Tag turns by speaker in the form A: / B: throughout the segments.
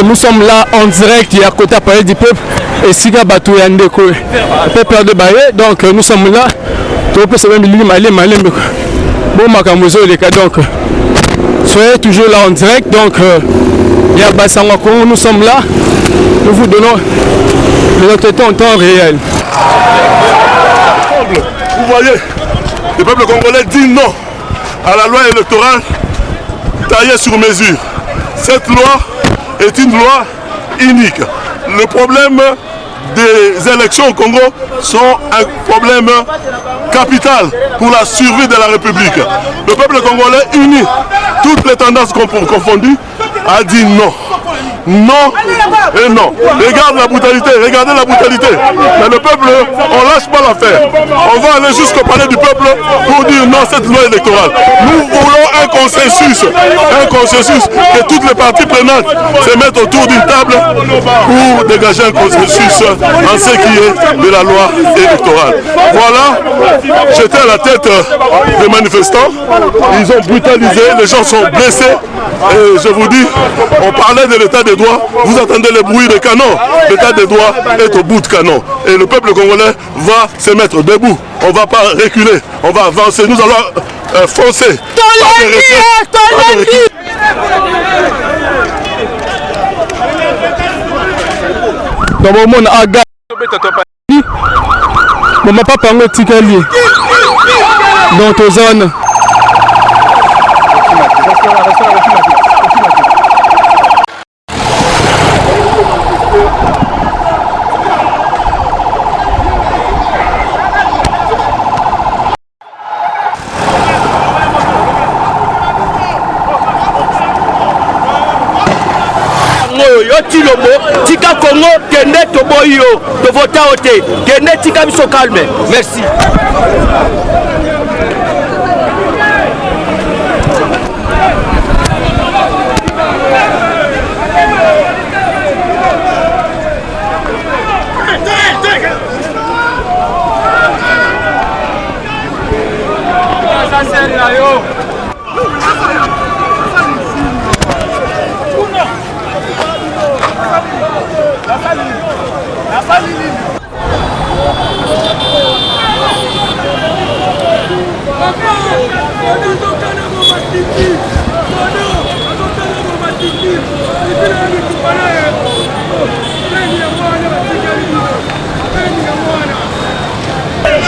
A: nous sommes là en direct, il y a côté à parler du peuple et Siga Batou Yandeko, peuple de Baye, donc nous sommes là, tout le monde bon Makamuzo les cas donc soyez toujours là en direct, donc il y a Bassangako, nous sommes là, nous vous donnons les autorités en temps réel.
B: Vous voyez, le peuple congolais dit non à la loi électorale taillée sur mesure. Cette loi est une loi unique. Le problème des élections au Congo sont un problème capital pour la survie de la République. Le peuple congolais uni, toutes les tendances confondues, a dit non. Non et non. Regardez la brutalité. Mais le peuple, on ne lâche pas l'affaire. On va aller jusqu'au palais du peuple pour dire non à cette loi électorale. Nous voulons un consensus, que toutes les parties prenantes se mettent autour d'une table pour dégager un consensus en ce qui est de la loi électorale. Voilà, j'étais à la tête des manifestants. Ils ont brutalisé, les gens sont blessés. Et je vous dis, on parlait de l'état des droits, vous entendez le bruit des canons. L'état des droits est au bout de canon. Et le peuple congolais va se mettre debout. On ne va pas reculer, on va avancer. Nous allons foncer.
A: Dans mon monde, maman papa ngo tikali dans ta zone.
C: Tilomo, Tika Congo, Kende Toboyo, de voter au thé, Kende Tika Biso calme. Merci.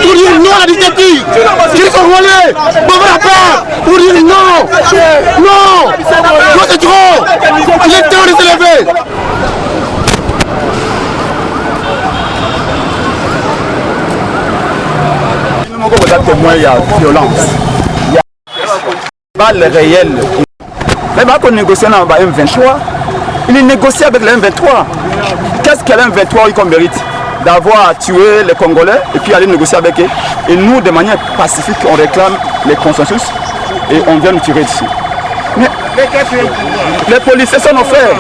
D: Pour dire non à la dictature, qui sont volés, pour dire non, non, c'est trop, il est temps de se lever. Vous êtes témoin, il y a violence, il y a balle réelle. Mais quand on négocie dans le M23, il négocie avec le M23. Qu'est-ce que le M23 qu'on mérite? D'avoir tué les Congolais et puis aller négocier avec eux. Et nous, de manière pacifique, on réclame les consensus et on vient nous tirer d'ici. Mais les policiers sont nos frères.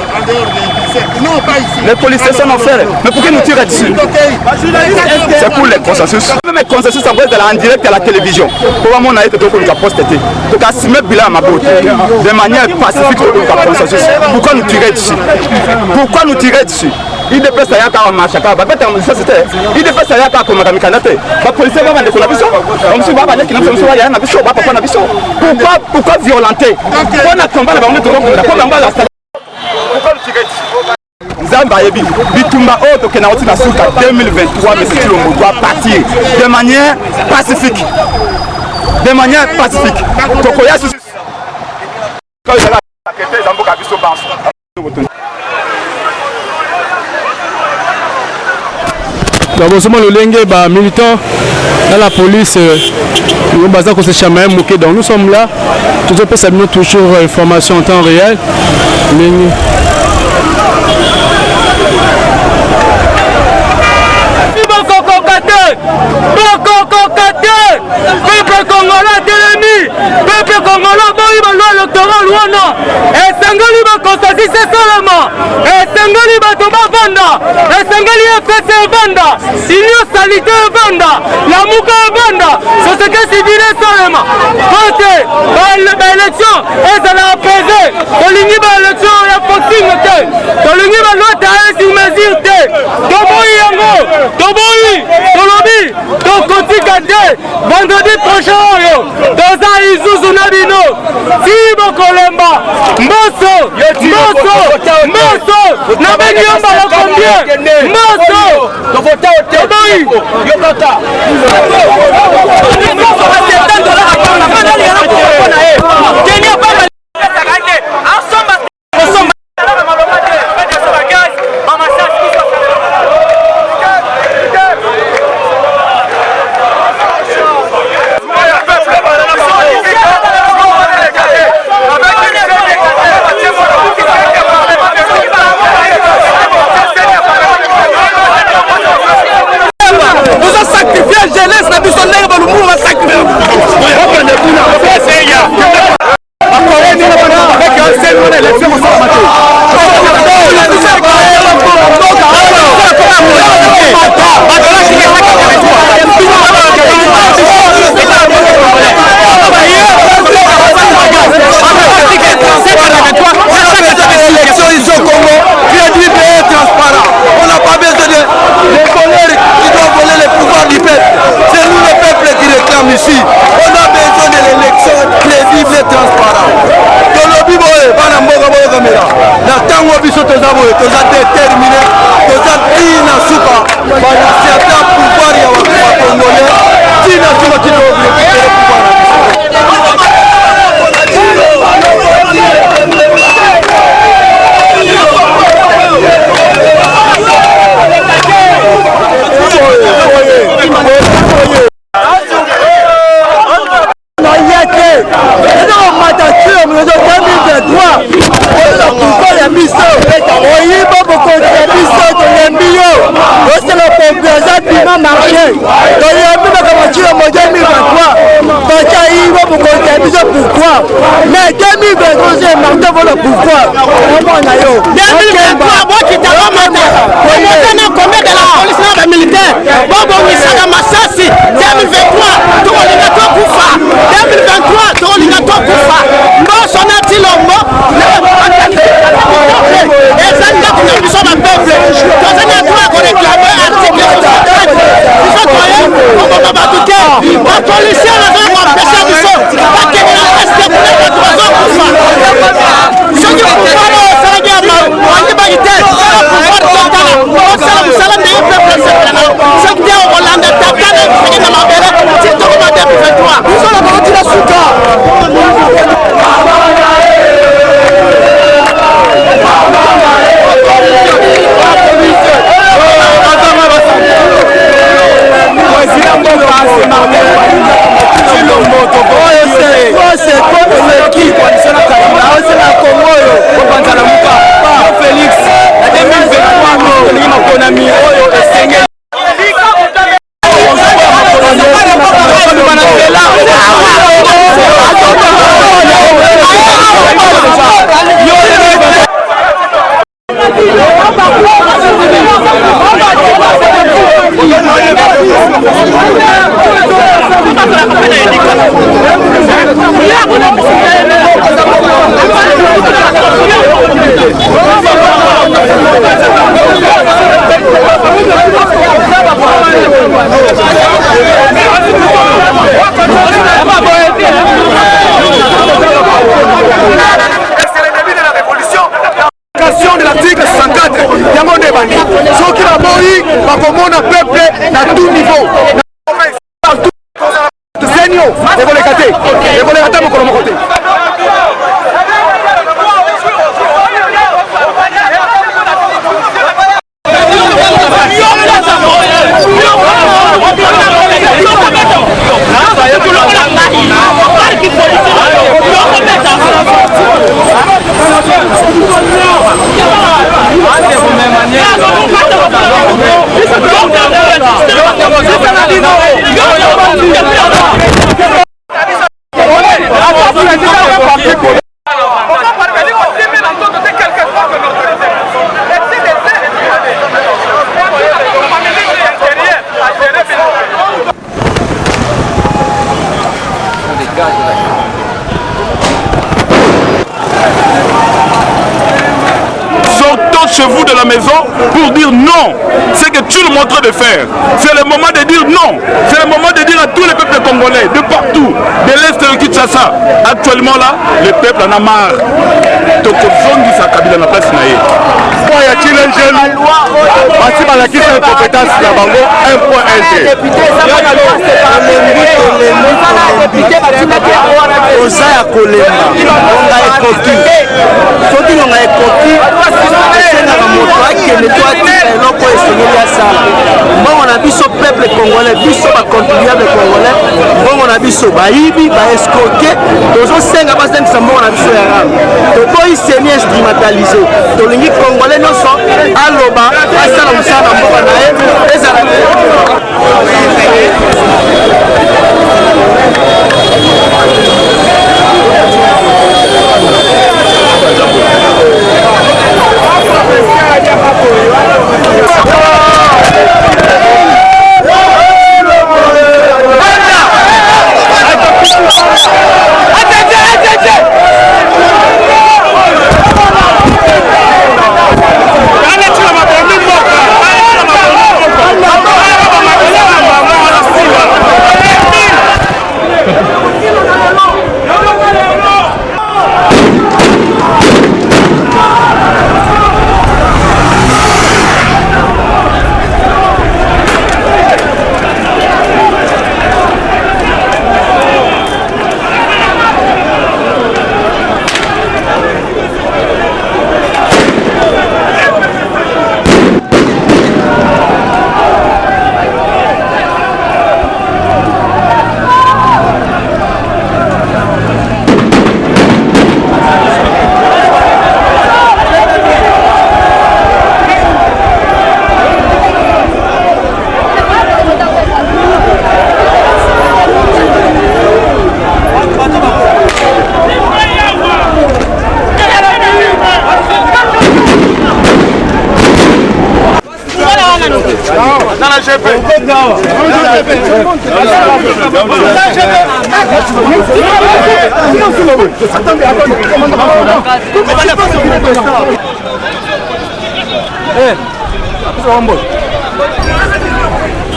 D: Les policiers sont nos frères. Mais pourquoi nous tirer d'ici? C'est pour les consensus. Même les consensus, ça va être en direct à la télévision. Pour moi, on a été donc on a posté. Donc à Simé Bila à ma beauté. De manière pacifique, on a consensus. Pourquoi nous tirer d'ici? Pourquoi nous tirer d'ici? Il dépasse à Yaka en Machaka, il dépasse à Yaka comme Makamikanate. La police va vendre la vision. On se va vendre qui n'a pas de vision. Pourquoi violenter? Pourquoi on a combattu la banque de Zamba Yebi, Bitumba Oto Kenauti Nasuka 2023, mais c'est le mot doit partir de manière pacifique. De manière pacifique. Tokoya sous.
A: D'abord, le Lengue, militant dans la police, nous sommes là, tout le monde toujours information en temps réel.
C: Peuple congolais d'ennemi, peuple congolais boyi ba loi électorale wana esengeli ba consensus seulement esengeli ba to
A: Vanda, Esengeli FSC Vanda, Union Salité Vanda, Lamuka Vanda, Société Civile Solema. Quand l'élection est à la apaisée, quand l'élection est à proximité, quand l'élection est à sur mesure, Toboyi Yango, Toboyi, Tolobi, Tokoti Kate, vendredi prochain, Toza Izuzu Nabino, Sibo Kolemba, Mboso, Nabeni Yomba la combien? Mboso, Toboyi, Yokata.
E: Mais 2023, c'est Martin pour le pouvoir. 2023, moi qui t'ai remonté. Combien de la police militaire? Bobo Wissaga Massassi. 2023, Torolingato Koufa. 2023, Torolingato Koufa. Moi, son anti-lombo. Et ça nous a dit que nous sommes un peuple. Dans un endroit qu'on réclame, article 64. Nous sommes croyants, on va pas tout faire. La police, on va empêcher du son. Pas qu'il y ait un reste pour les 3 ans pour ça. Ce qui va pouvoir, ça va dire, on est bagité. Ça va pouvoir, ça va dire, peuple, c'est que Dieu, on l'a tapé, c'est dans ma belle, c'est tout le monde 2023. Nous sommes la partie de la souka.
B: de l'article 64 yango nde bandi soki baboyi bakomona peuple na tout niveau senio ekoleka te mokolo moko te. chez vous de la maison pour dire non. C'est que tu le montres de faire. C'est le moment de dire non. C'est le moment de dire à tous les peuples congolais, de partout, de l'Est de Kinshasa. Actuellement là, le peuple en a marre. Donc zone du Sakabila na place naïe. Pourquoi y a-t-il un jeune Massi Malakisa une compétence à Bango, un point entré.
C: oza ya kolemba onga ekoki soki nonga ekoki esengaka moto akende to atika eloko esengeli asala mbongo na biso peuple congolais biso bacontribuable congolais mbongo na biso bayibi baescroke tozosenga basengisa mbongo na biso ya rame toboyi seni instrumentalize tolingi congolais nyonso aloba asala mosala na mboka na ye ezala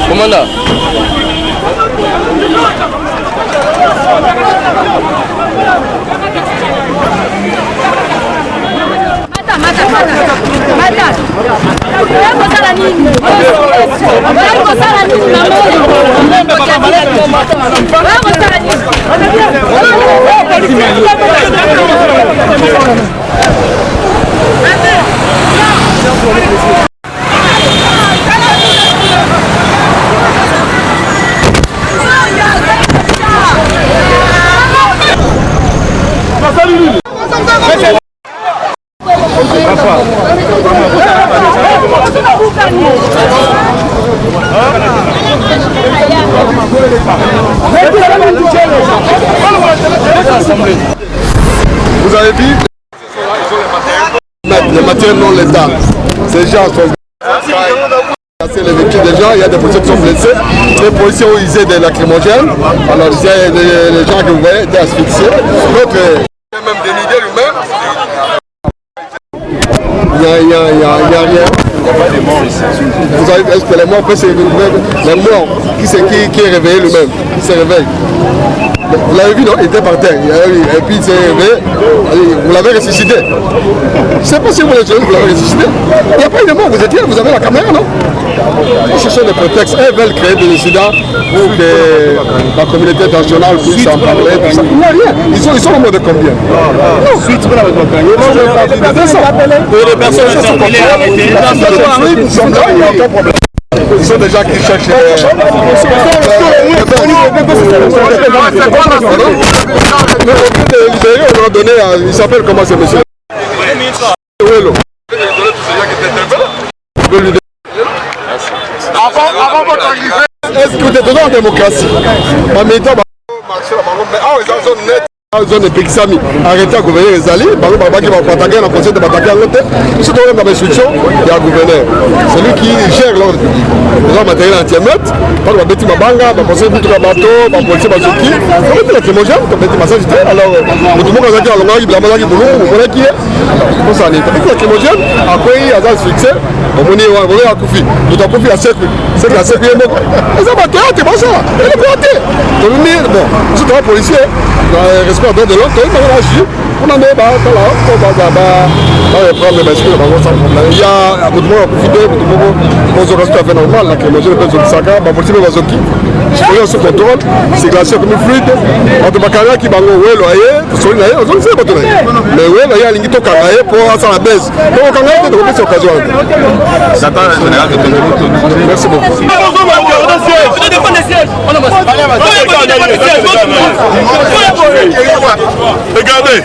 A: Commandant.
B: Vous avez vu les matériels non létales. Ces gens sont casser les véhicules des gens, il y a des policiers qui sont blessés. Les policiers ont usé des lacrymogènes. Alors les gens que vous voyez étaient asphyxiés. Donc même des leaders humains. Il n'y a rien. Vous avez est-ce que les morts, c'est les morts qui est réveillé lui-même, qui se réveille. Vous l'avez vu, non? Il était par terre. Et puis il s'est réveillé. Vous l'avez ressuscité. Je ne sais pas si vous l'avez ressuscité. Il n'y a pas eu de mort, vous étiez, vous avez la caméra, non? Ce sont des prétextes. Ils veulent créer des incidents pour que la communauté internationale puisse en parler. Tout ça. Il n'y a rien. Ils sont au mode de combien? Non. Suite pour la les personnes qui sont ils sont là, il n'y a aucun problème. Ils sont des gens qui cherchent. Il s'appelle comment ce monsieur? Avant votre arrivée, est-ce que vous êtes en démocratie?
F: zone epekisami arrêté ya gouverneur ezali bango babaki babatake na conseil de batake yango te biso tokoyeba bainstruction ya gouverneur celui qui gère l'ordre public oza matériel anti-émeute mpaka babeti mabanga baconseil butuka bato bapolisier bazoki tobeti lacrymogène tobeti massage te alors motu moko azalaki alongaki bilamba azalaki bolungu omonaki ye osani tobeti lacrymogène akwei aza fixe omoni oyo akufi moto akufi ya sekle ye moko eza bateate basala elekoya te tobimi bon biso toza policier respect de l'autre, il va agir. On en est là, on va reprendre les mesures. Il y a beaucoup de monde à profiter, beaucoup de rester à faire normal. La crémogène est un sac, ma police est bazoki. Je suis sous contrôle, c'est glacé comme fluide. On te bakana qui bango ouais loyer, sur loyer, on ne sait pas tout là. Mais ouais loyer, il y a l'ingito kanaye pour ça la baisse. Donc on kanaye de cette occasion. J'attends le général de Tongo. Merci beaucoup.
B: Regardez.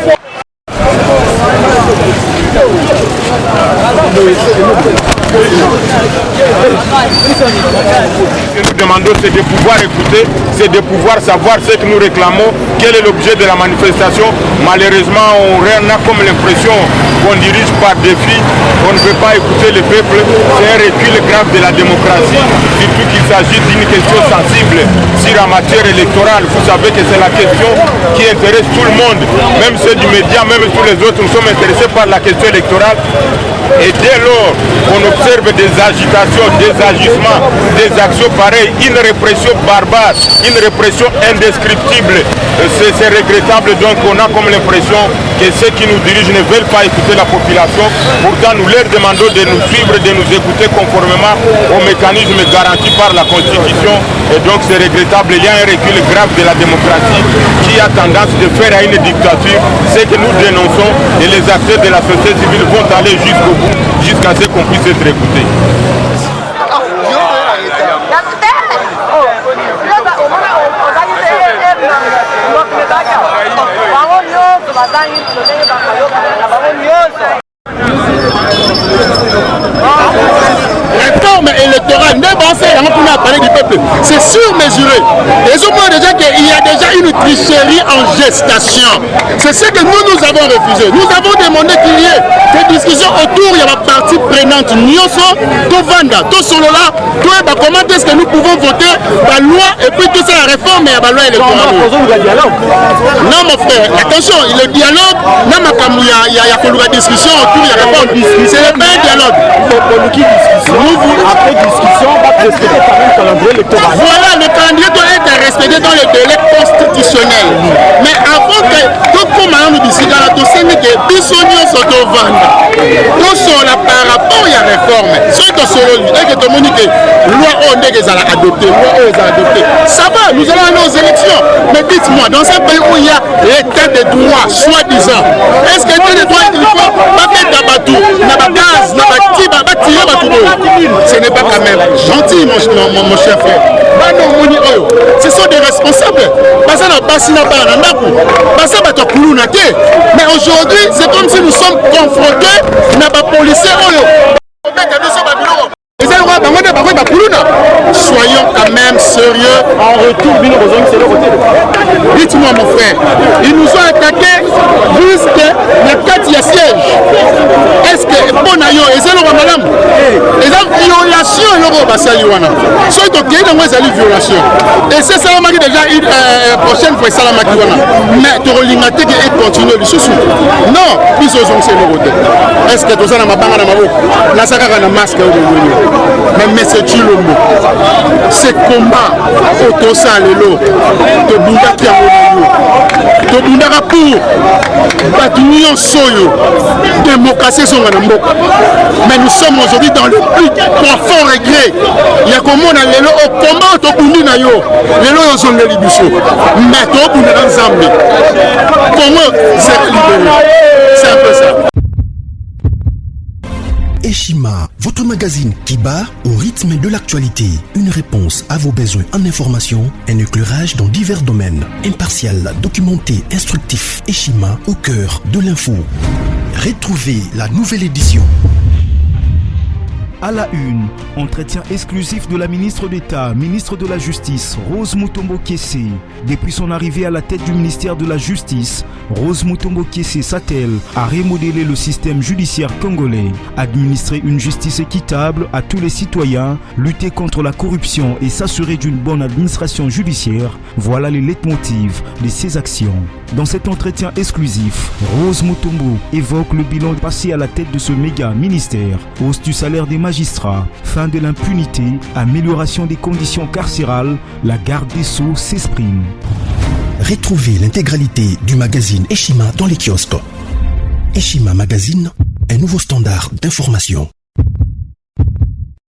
B: Ce que nous demandons, c'est de pouvoir écouter, c'est de pouvoir savoir ce que nous réclamons, quel est l'objet de la manifestation. Malheureusement, on a comme l'impression qu'on dirige par défi, on ne veut pas écouter le peuple. C'est un recul grave de la démocratie, surtout qu'il s'agit d'une question sensible sur la matière électorale. Vous savez que c'est la question qui intéresse tout le monde, même ceux du média, même tous les autres. Nous sommes intéressés par la question électorale. Et dès lors qu'on observe des agitations, des agissements, des actions pareilles, une répression barbare, une répression indescriptible, c'est regrettable. Donc on a comme l'impression que ceux qui nous dirigent ne veulent pas écouter la population. Pourtant nous leur demandons de nous suivre, de nous écouter conformément aux mécanismes garantis par la Constitution. Et donc c'est regrettable. Il y a un recul grave de la démocratie qui a tendance de faire à une dictature. Ce que nous dénonçons et les acteurs de la société civile vont aller jusqu'au bout, jusqu'à ce qu'on puisse être écoutés.
E: Réforme électorale, parler du peuple, c'est surmesuré. Et je vois déjà qu'il y a déjà une tricherie en gestation. C'est ce que nous avons refusé. Nous avons demandé qu'il y ait des discussions autour de la partie prenante. Nyoso, Tovanda, Tosolola, comment est-ce que nous pouvons voter la loi et puis tout ça, la réforme et la loi électorale. Non, mon frère, attention, le dialogue, il y a la discussion autour de la réforme. C'est pas un dialogue.
C: Après discussion, on va respecter quand même le calendrier électoral.
E: Voilà, le calendrier doit être respecté dans le délai constitutionnel. Mais avant que tout comme nous décide dans la dossier que bisogno soto vanda. Tout cela par rapport à la réforme. Ce que solo lui, et que tout le monde dit loi on est adoptée, loi on est adoptée. Ça va, nous allons aller aux élections. Mais dites-moi, dans un pays où il y a l'état de droit, soi-disant, est-ce que l'état de droit il faut pas faire d'abatou, n'abagaz, n'abatiba, bâtir, ce n'est pas quand même gentil, mon cher frère. Ce sont des responsables. Mais aujourd'hui, c'est comme si nous sommes confrontés à des policiers. Soyons quand même sérieux.
C: En retour,
E: dites-moi mon frère, ils nous ont attaqué jusqu'à la 4e siège. Est-ce que bon ayo ezelo madame et violation loro basali wana so to ke dans ezali violation et c'est ça maki déjà une prochaine fois ça la maki wana mais to lingate que et continuer le sous non plus aux on c'est le est-ce que to ça na mabanga na maboko na saka na masque mais c'est tu le mot c'est combat auto ça lelo to bunda ki amono to bunda pour batunion soyo démocratie son na mboka. Mais nous sommes aujourd'hui dans le plus profond regret. Il y a comme on a l'élo au combat au tobundi na yo. L'élo yo son libiso. Mais to bundi na Zambie. Comment c'est libéré? C'est un peu ça.
G: Eshima, votre magazine qui bat au rythme de l'actualité. Une réponse à vos besoins en information, un éclairage dans divers domaines. Impartial, documenté, instructif. Eshima au cœur de l'info. Retrouvez la nouvelle édition.
H: À la une, entretien exclusif de la ministre d'État, ministre de la Justice, Rose Mutombo Kiese. Depuis son arrivée à la tête du ministère de la Justice, Rose Mutombo Kiese s'attelle à remodeler le système judiciaire congolais, administrer une justice équitable à tous les citoyens, lutter contre la corruption et s'assurer d'une bonne administration judiciaire. Voilà les leitmotivs de ses actions. Dans cet entretien exclusif, Rose Mutombo évoque le bilan passé à la tête de ce méga ministère, hausse du salaire des magistrats, fin de l'impunité, amélioration des conditions carcérales. La garde des Sceaux s'exprime.
G: Retrouvez l'intégralité du magazine Eshima dans les kiosques. Eshima Magazine, un nouveau standard d'information.